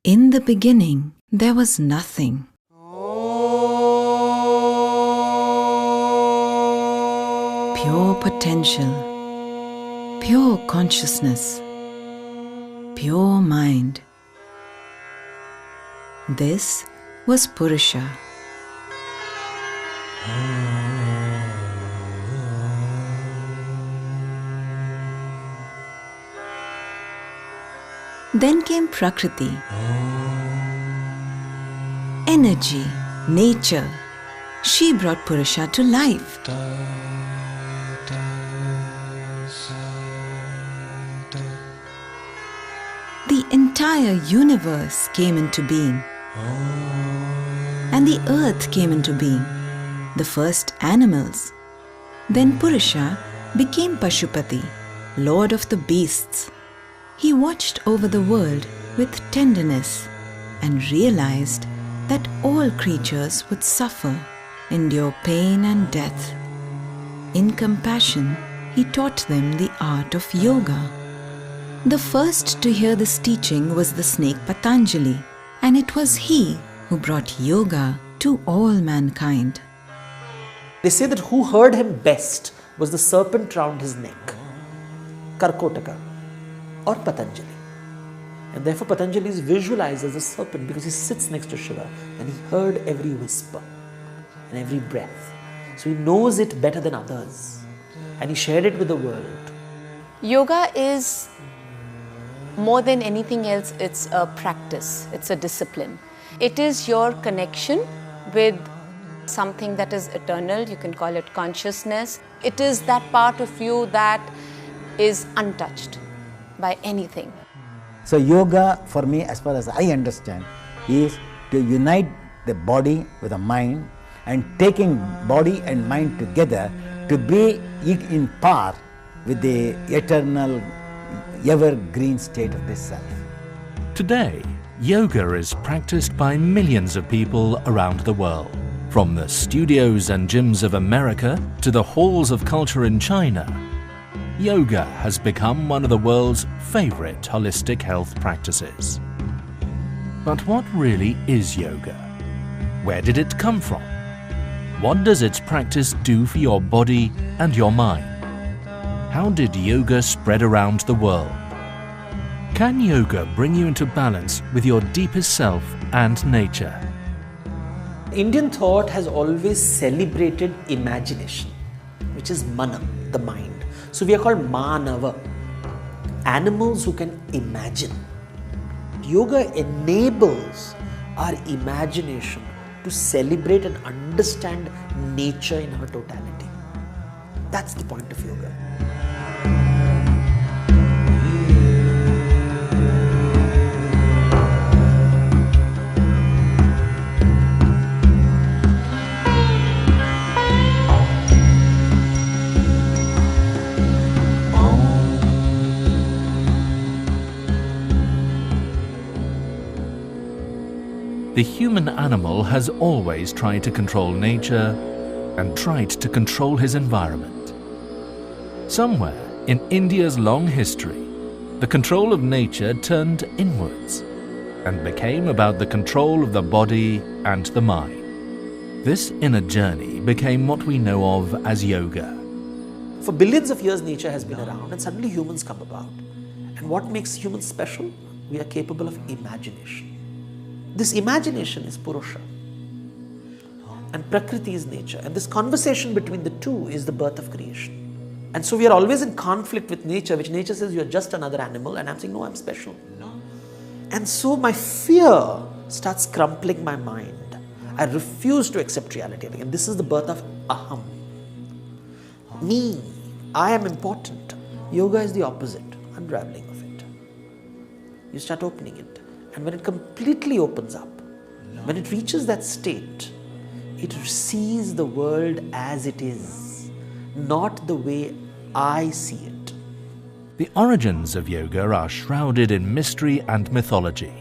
In the beginning, there was nothing. Pure potential, pure consciousness, pure mind. This was Purusha. Then came Prakriti, energy, nature. She brought Purusha to life. The entire universe came into being, and the earth came into being, the first animals. Then Purusha became Pashupati, lord of the beasts. He watched over the world with tenderness and realized that all creatures would suffer, endure pain and death. In compassion, he taught them the art of yoga. The first to hear this teaching was the snake Patanjali, and it was he who brought yoga to all mankind. They say that who heard him best was the serpent round his neck, Karkotaka, or Patanjali. And therefore Patanjali is visualized as a serpent because he sits next to Shiva and he heard every whisper and every breath. So he knows it better than others and he shared it with the world. Yoga is more than anything else, it's a practice, it's a discipline. It is your connection with something that is eternal, you can call it consciousness. It is that part of you that is untouched by anything. So yoga for me, as far as I understand, is to unite the body with the mind and taking body and mind together to be in par with the eternal evergreen state of this self. Today, yoga is practiced by millions of people around the world. From the studios and gyms of America to the halls of culture in China, yoga has become one of the world's favorite holistic health practices. But what really is yoga? Where did it come from? What does its practice do for your body and your mind? How did yoga spread around the world? Can yoga bring you into balance with your deepest self and nature? Indian thought has always celebrated imagination, which is mana, the mind. So we are called Manava, animals who can imagine. Yoga enables our imagination to celebrate and understand nature in her totality. That's the point of yoga. The human animal has always tried to control nature and tried to control his environment. Somewhere in India's long history, the control of nature turned inwards and became about the control of the body and the mind. This inner journey became what we know of as yoga. For billions of years, nature has been around and suddenly humans come about. And what makes humans special? We are capable of imagination. This imagination is Purusha and Prakriti is nature, and this conversation between the two is the birth of creation. And so we are always in conflict with nature, which nature says you're just another animal, and I'm saying no, I'm special. And so my fear starts crumpling my mind. I refuse to accept reality, and this is the birth of Aham. Me, I am important. Yoga is the opposite, unraveling of it. You start opening it. And when it completely opens up, when it reaches that state, it sees the world as it is, not the way I see it. The origins of yoga are shrouded in mystery and mythology.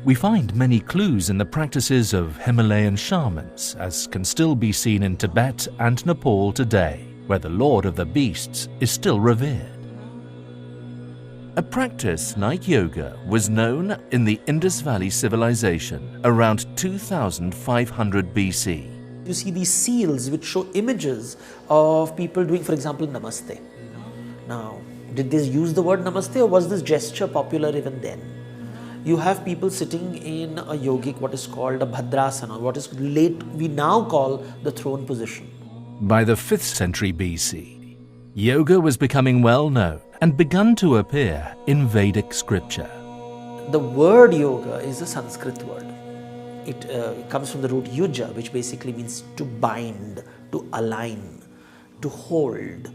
We find many clues in the practices of Himalayan shamans, as can still be seen in Tibet and Nepal today, where the Lord of the Beasts is still revered. A practice like yoga was known in the Indus Valley civilization around 2500 BC. You see these seals which show images of people doing, for example, namaste. Now, did they use the word namaste, or was this gesture popular even then? You have people sitting in a yogic, what is called a bhadrasana, what is we now call the throne position. By the 5th century BC, yoga was becoming well known and begun to appear in Vedic scripture. The word yoga is a Sanskrit word. It comes from the root yuja, which basically means to bind, to align, to hold.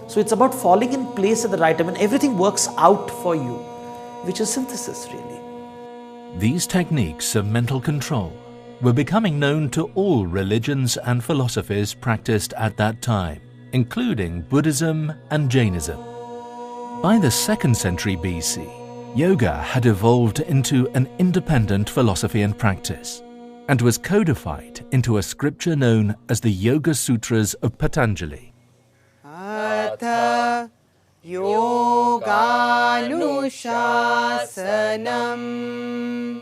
So it's about falling in place at the right time, and everything works out for you, which is synthesis really. These techniques of mental control were becoming known to all religions and philosophies practiced at that time, including Buddhism and Jainism. By the 2nd century BC, yoga had evolved into an independent philosophy and practice, and was codified into a scripture known as the Yoga Sutras of Patanjali. Atha yoganushasanam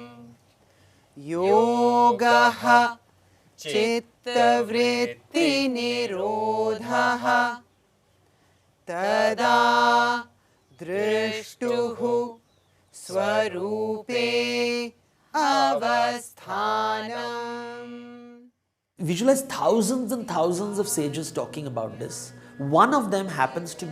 yogaha chittavritti nirodhaha tada drishtuhu swarupe avasthanam. Visualize thousands and thousands of sages talking about this. One of them happens to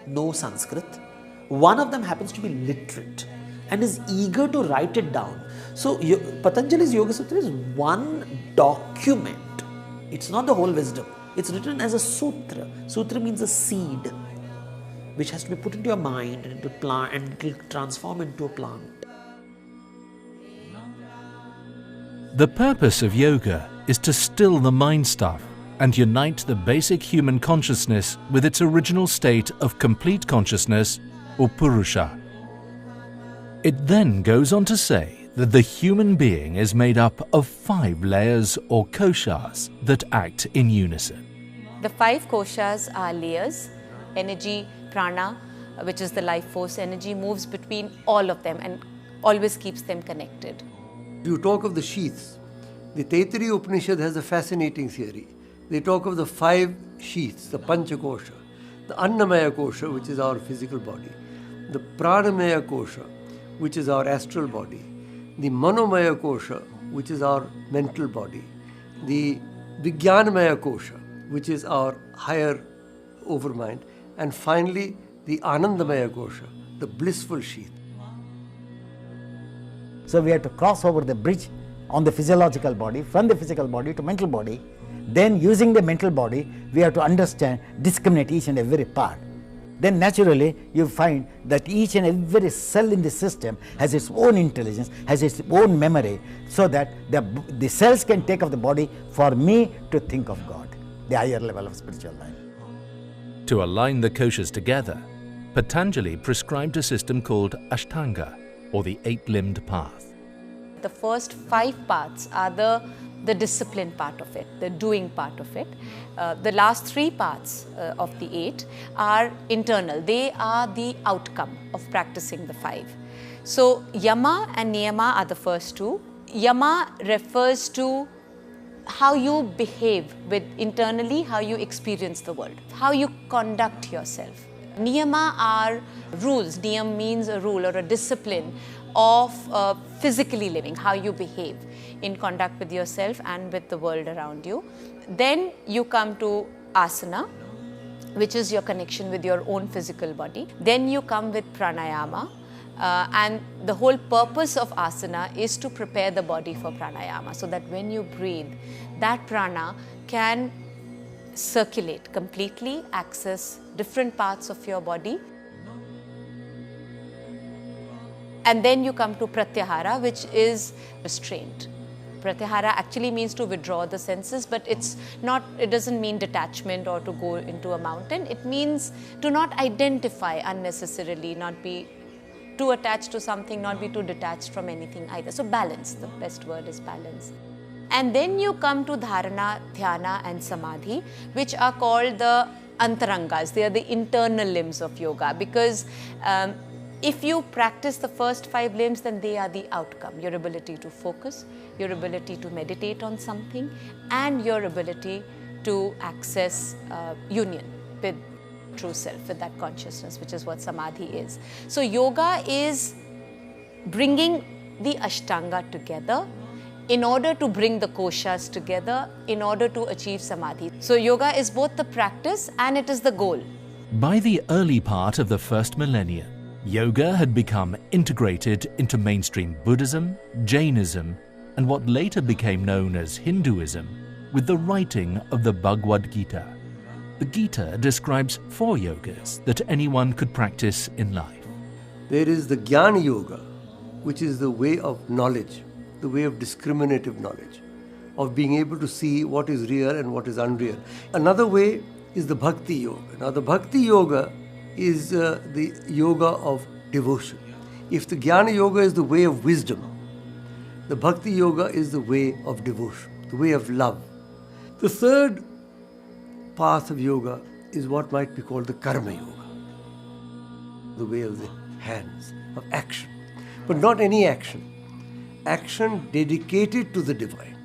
know Sanskrit. One of them happens to be literate and is eager to write it down. So Patanjali's Yoga Sutra is one document. It's not the whole wisdom. It's written as a sutra. Sutra means a seed, which has to be put into your mind and into a plant, and it will transform into a plant. The purpose of yoga is to still the mind stuff and unite the basic human consciousness with its original state of complete consciousness, or purusha. It then goes on to say that the human being is made up of 5 layers or koshas that act in unison. The 5 koshas are layers. Energy, prana, which is the life force energy, moves between all of them and always keeps them connected. You talk of the sheaths. The Taittiriya Upanishad has a fascinating theory. They talk of the 5 sheaths, the Panchakosha, the Annamaya Kosha, which is our physical body, the Pranamaya Kosha, which is our astral body, the Manomaya Kosha, which is our mental body, the Vijnanamaya Kosha, which is our higher overmind, and finally the Anandamaya Kosha, the blissful sheath. So we have to cross over the bridge on the physiological body, from the physical body to mental body. Then using the mental body, we have to understand, discriminate each and every part. Then naturally you find that each and every cell in the system has its own intelligence, has its own memory, so that the cells can take of the body for me to think of God, the higher level of spiritual life. To align the koshas together, Patanjali prescribed a system called Ashtanga, or the 8-limbed path. The first 5 paths are the discipline part of it, the doing part of it. The last 3 parts of the 8 are internal. They are the outcome of practicing the 5. So yama and niyama are the first 2. Yama refers to how you behave with internally, how you experience the world, how you conduct yourself. Niyama are rules. Niyam means a rule or a discipline of physically living, how you behave in conduct with yourself and with the world around you. Then you come to asana, which is your connection with your own physical body. Then you come with pranayama, and the whole purpose of asana is to prepare the body for pranayama, so that when you breathe, that prana can circulate completely, access different parts of your body. And then you come to pratyahara, which is restraint. Pratyahara actually means to withdraw the senses, but it doesn't mean detachment or to go into a mountain. It means to not identify unnecessarily, not be too attached to something, not be too detached from anything either. So balance, the best word is balance. And then you come to dharana, dhyana and samadhi, which are called the antarangas. They are the internal limbs of yoga, because If you practice the first 5 limbs, then they are the outcome. Your ability to focus, your ability to meditate on something, and your ability to access union with true self, with that consciousness, which is what samadhi is. So yoga is bringing the ashtanga together in order to bring the koshas together, in order to achieve samadhi. So yoga is both the practice and it is the goal. By the early part of the first millennium, yoga had become integrated into mainstream Buddhism, Jainism, and what later became known as Hinduism, with the writing of the Bhagavad Gita. The Gita describes 4 yogas that anyone could practice in life. There is the Jnana Yoga, which is the way of knowledge, the way of discriminative knowledge, of being able to see what is real and what is unreal. Another way is the Bhakti Yoga. Now, the Bhakti Yoga is the yoga of devotion. If the Jnana Yoga is the way of wisdom, the Bhakti Yoga is the way of devotion, the way of love. The third path of yoga is what might be called the Karma Yoga, the way of the hands, of action. But not any action. Action dedicated to the divine.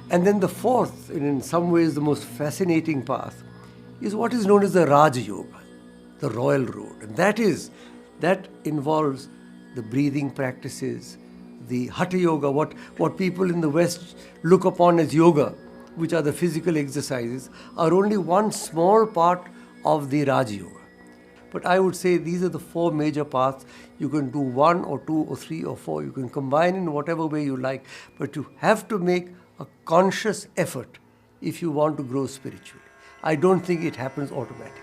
And then the fourth, and in some ways the most fascinating path, is what is known as the Raja Yoga, the royal road. And that involves the breathing practices, the Hatha Yoga, what people in the West look upon as yoga, which are the physical exercises, are only one small part of the Raja Yoga. But I would say these are the 4 major paths. You can do 1 or 2 or 3 or 4. You can combine in whatever way you like, but you have to make a conscious effort if you want to grow spiritually. I don't think it happens automatically.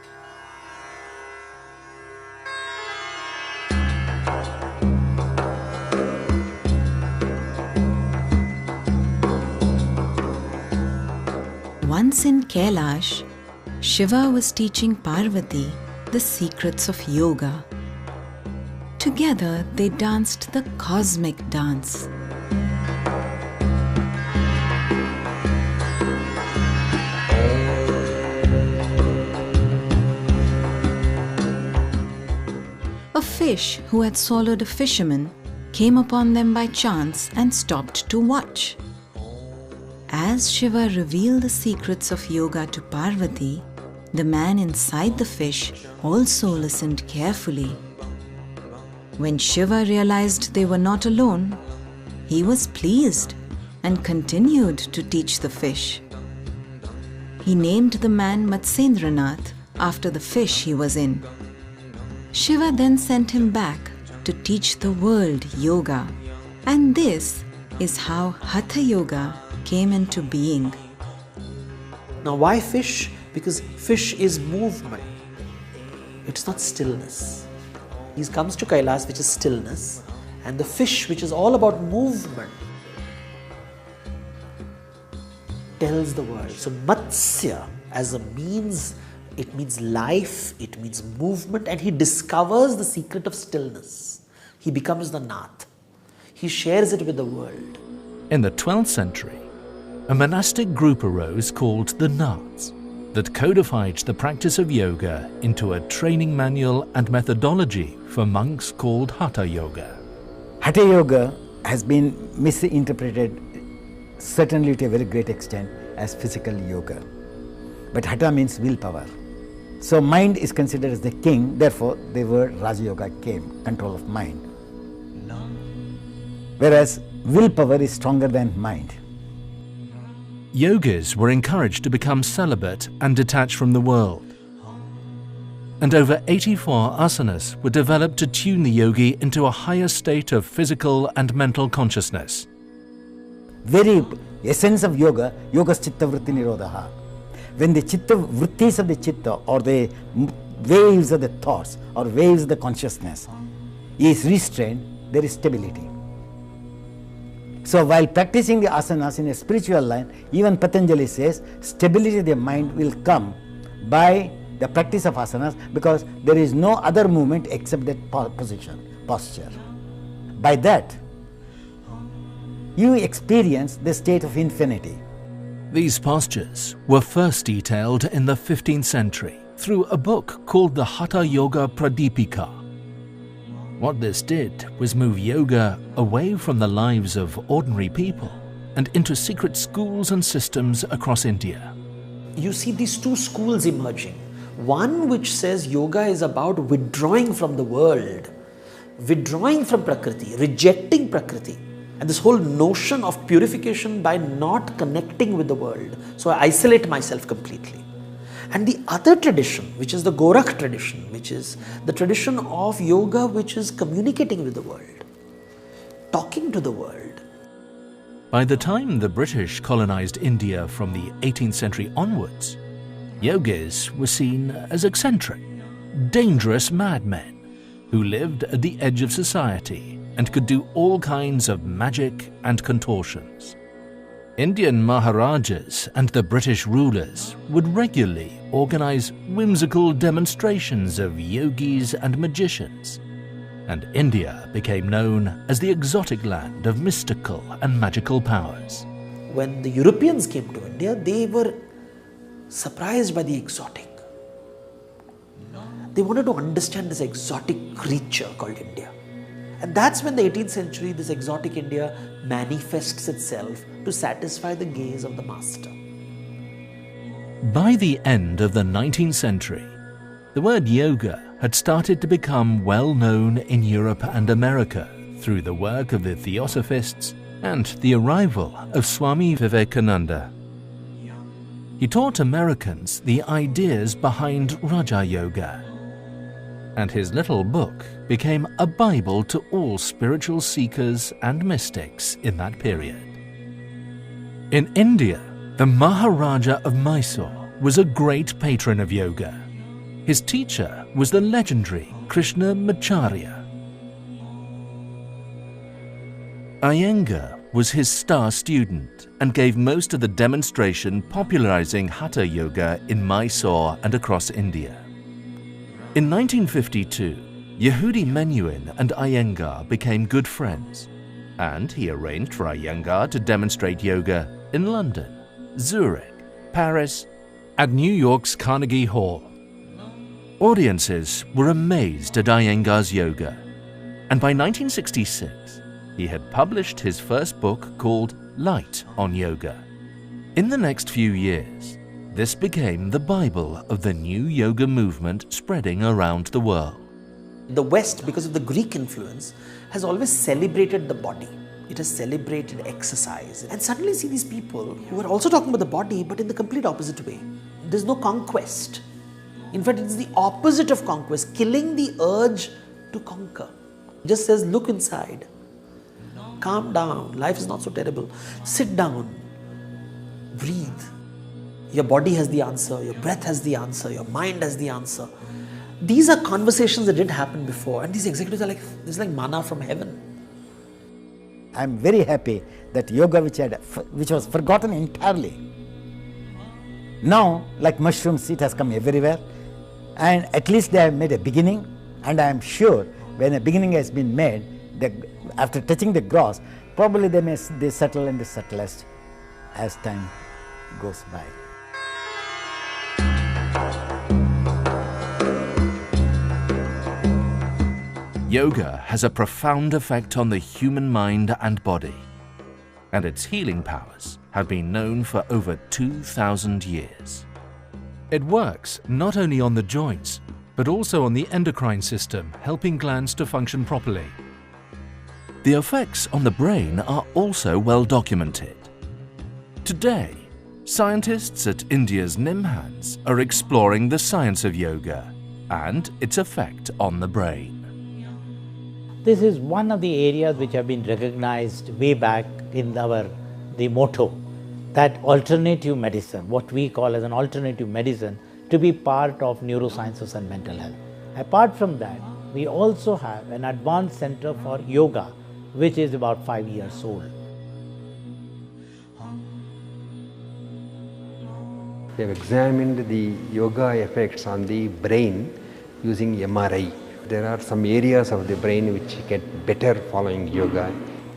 Once in Kailash, Shiva was teaching Parvati the secrets of yoga. Together they danced the cosmic dance. A fish who had swallowed a fisherman came upon them by chance and stopped to watch. As Shiva revealed the secrets of yoga to Parvati, the man inside the fish also listened carefully. When Shiva realized they were not alone, he was pleased and continued to teach the fish. He named the man Matsyendranath after the fish he was in. Shiva then sent him back to teach the world yoga. And this is how Hatha Yoga came into being. Now, why fish? Because fish is movement. It's not stillness. He comes to Kailash, which is stillness, and the fish, which is all about movement, tells the world. So Matsya as a means, it means life, it means movement, and he discovers the secret of stillness. He becomes the Nath. He shares it with the world. In the 12th century, a monastic group arose called the Naths that codified the practice of yoga into a training manual and methodology for monks called Hatha Yoga. Hatha Yoga has been misinterpreted, certainly to a very great extent, as physical yoga. But Hatha means willpower. So mind is considered as the king, therefore the word Raja Yoga came, control of mind. Whereas willpower is stronger than mind. Yogis were encouraged to become celibate and detach from the world. And over 84 asanas were developed to tune the yogi into a higher state of physical and mental consciousness. Very essence of yoga, yoga's chitta vritti nirodha. When the chitta vrittis of the chitta, or the waves of the thoughts or waves of the consciousness is restrained, there is stability. So while practicing the asanas in a spiritual line, even Patanjali says stability of the mind will come by the practice of asanas, because there is no other movement except that posture. By that, you experience the state of infinity. These postures were first detailed in the 15th century through a book called the Hatha Yoga Pradipika. What this did was move yoga away from the lives of ordinary people and into secret schools and systems across India. You see these two schools emerging. One which says yoga is about withdrawing from the world, withdrawing from Prakriti, rejecting Prakriti, and this whole notion of purification by not connecting with the world. So I isolate myself completely. And the other tradition, which is the Gorakh tradition, which is the tradition of yoga which is communicating with the world, talking to the world. By the time the British colonized India from the 18th century onwards, yogis were seen as eccentric, dangerous madmen who lived at the edge of society and could do all kinds of magic and contortions. Indian Maharajas and the British rulers would regularly organize whimsical demonstrations of yogis and magicians, and India became known as the exotic land of mystical and magical powers. When the Europeans came to India, they were surprised by the exotic. They wanted to understand this exotic creature called India. And that's when the 18th century, this exotic India manifests itself to satisfy the gaze of the master. By the end of the 19th century, the word yoga had started to become well known in Europe and America through the work of the Theosophists and the arrival of Swami Vivekananda. He taught Americans the ideas behind Raja Yoga, and his little book became a Bible to all spiritual seekers and mystics in that period. In India, the Maharaja of Mysore was a great patron of yoga. His teacher was the legendary Krishna Macharya. Iyengar was his star student and gave most of the demonstration popularizing Hatha Yoga in Mysore and across India. In 1952, Yehudi Menuhin and Iyengar became good friends, and he arranged for Iyengar to demonstrate yoga in London, Zurich, Paris, and New York's Carnegie Hall. Audiences were amazed at Iyengar's yoga, and by 1966, he had published his first book called Light on Yoga. In the next few years, this became the Bible of the new yoga movement spreading around the world. The West, because of the Greek influence, has always celebrated the body. It has celebrated exercise. And suddenly see these people who are also talking about the body, but in the complete opposite way. There's no conquest. In fact, it's the opposite of conquest, killing the urge to conquer. It just says, look inside. Calm down. Life is not so terrible. Sit down. Breathe. Your body has the answer. Your breath has the answer. Your mind has the answer. These are conversations that didn't happen before. And these executives are like, this is like manna from heaven. I'm very happy that yoga, which was forgotten entirely, now, like mushrooms, it has come everywhere. And at least they have made a beginning. And I am sure when a beginning has been made, after touching the gross, probably they settle in the subtlest as time goes by. Yoga has a profound effect on the human mind and body, and its healing powers have been known for over 2,000 years. It works not only on the joints, but also on the endocrine system, helping glands to function properly. The effects on the brain are also well documented. Today, scientists at India's NIMHANS are exploring the science of yoga and its effect on the brain. This is one of the areas which have been recognized way back in the motto, that alternative medicine, what we call as an alternative medicine, to be part of neurosciences and mental health. Apart from that, we also have an advanced center for yoga, which is about 5 years old. We have examined the yoga effects on the brain using MRI. There are some areas of the brain which get better following yoga,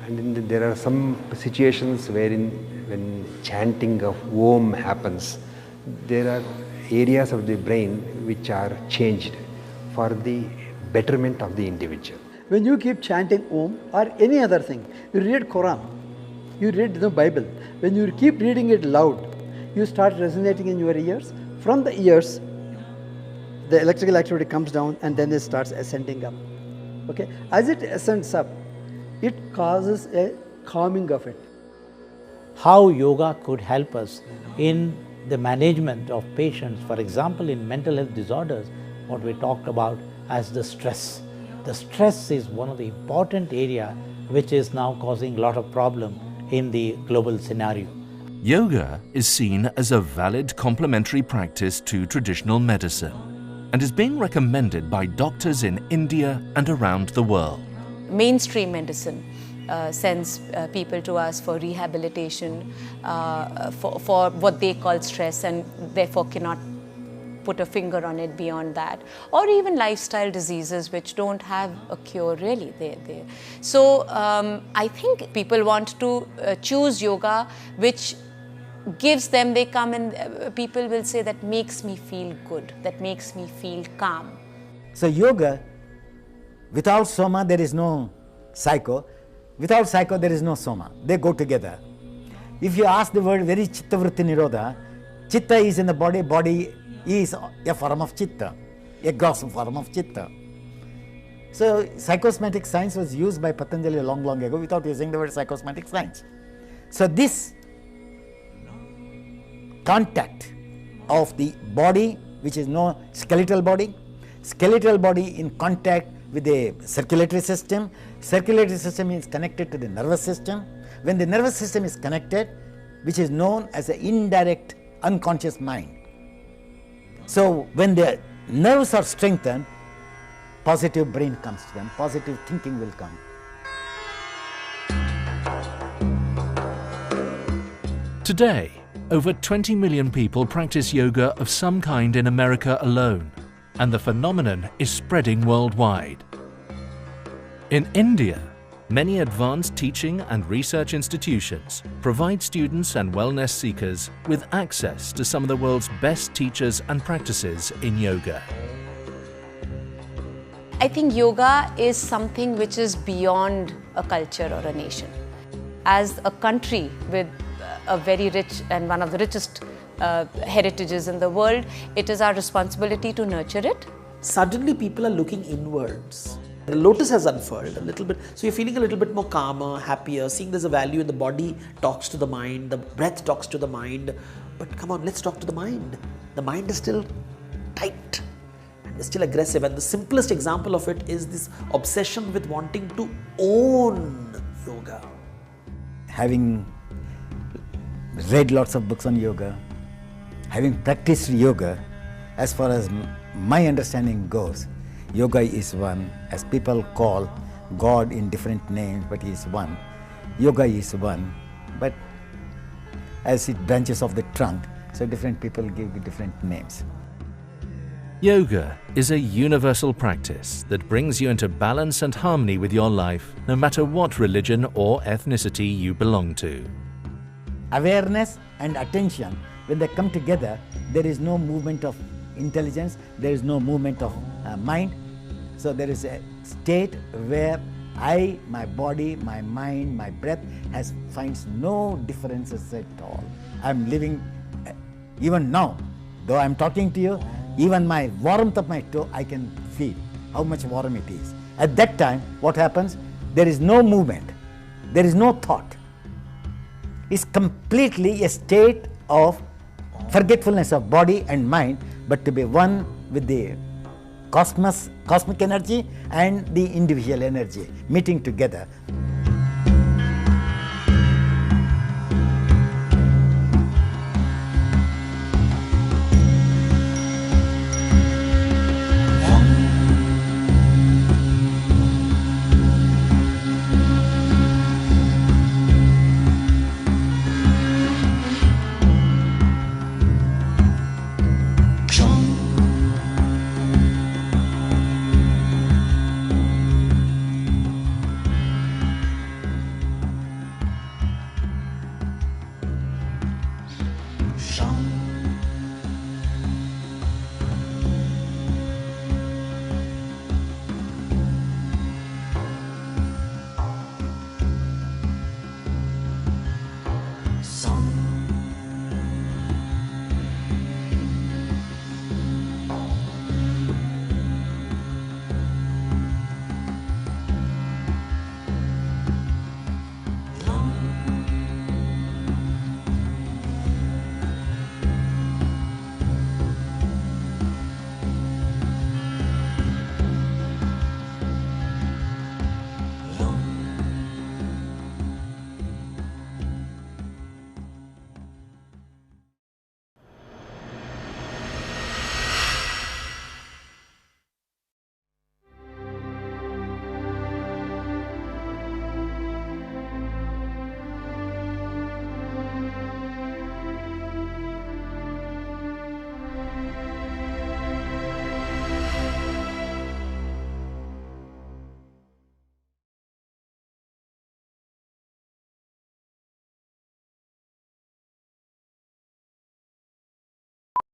and there are some situations wherein when chanting of Om happens, there are areas of the brain which are changed for the betterment of the individual. When you keep chanting Om or any other thing, you read Quran, you read the Bible. When you keep reading it loud, you start resonating in your ears. From the ears, the electrical activity comes down and then it starts ascending up. Okay? As it ascends up, it causes a calming of it. How yoga could help us in the management of patients, for example, in mental health disorders, what we talked about as the stress. The stress is one of the important area which is now causing a lot of problem in the global scenario. Yoga is seen as a valid complementary practice to traditional medicine and is being recommended by doctors in India and around the world. Mainstream medicine sends people to us for rehabilitation, for what they call stress, and therefore cannot put a finger on it beyond that, or even lifestyle diseases which don't have a cure really. So I think people want to choose yoga which gives them, they come and people will say that makes me feel good, that makes me feel calm. So yoga, without soma there is no psycho, without psycho there is no soma, they go together. If you ask the word very chitta vritti nirodha, chitta is in the body, body is a form of chitta, a gross form of chitta. So psychosomatic science was used by Patanjali long ago without using the word psychosomatic science. So this contact of the body, which is no skeletal body in contact with the circulatory system is connected to the nervous system. When the nervous system is connected, which is known as an indirect unconscious mind. So when the nerves are strengthened, positive brain comes to them, positive thinking will come. Today, over 20 million people practice yoga of some kind in America alone, and the phenomenon is spreading worldwide. In India, many advanced teaching and research institutions provide students and wellness seekers with access to some of the world's best teachers and practices in yoga. I think yoga is something which is beyond a culture or a nation. As a country with a very rich and one of the richest heritages in the world, it is our responsibility to nurture it. Suddenly people are looking inwards. The lotus has unfurled a little bit, so you're feeling a little bit more calmer, happier, seeing there's a value in the body talks to the mind, the breath talks to the mind. But come on, let's talk to the mind. The mind is still tight and is still aggressive, and the simplest example of it is this obsession with wanting to own yoga. Having read lots of books on yoga, having practiced yoga, as far as my understanding goes, yoga is one, as people call God in different names, but He is one. Yoga is one, but as it branches off the trunk, so different people give it different names. Yoga is a universal practice that brings you into balance and harmony with your life, no matter what religion or ethnicity you belong to. Awareness and attention, when they come together, there is no movement of intelligence, there is no movement of mind. So there is a state where my body, my mind, my breath finds no differences at all. I'm living, even now, though I'm talking to you, even my warmth of my toe, I can feel how much warm it is. At that time, what happens? There is no movement, there is no thought. It's completely a state of forgetfulness of body and mind, but to be one with the cosmic energy and the individual energy meeting together. Shanti.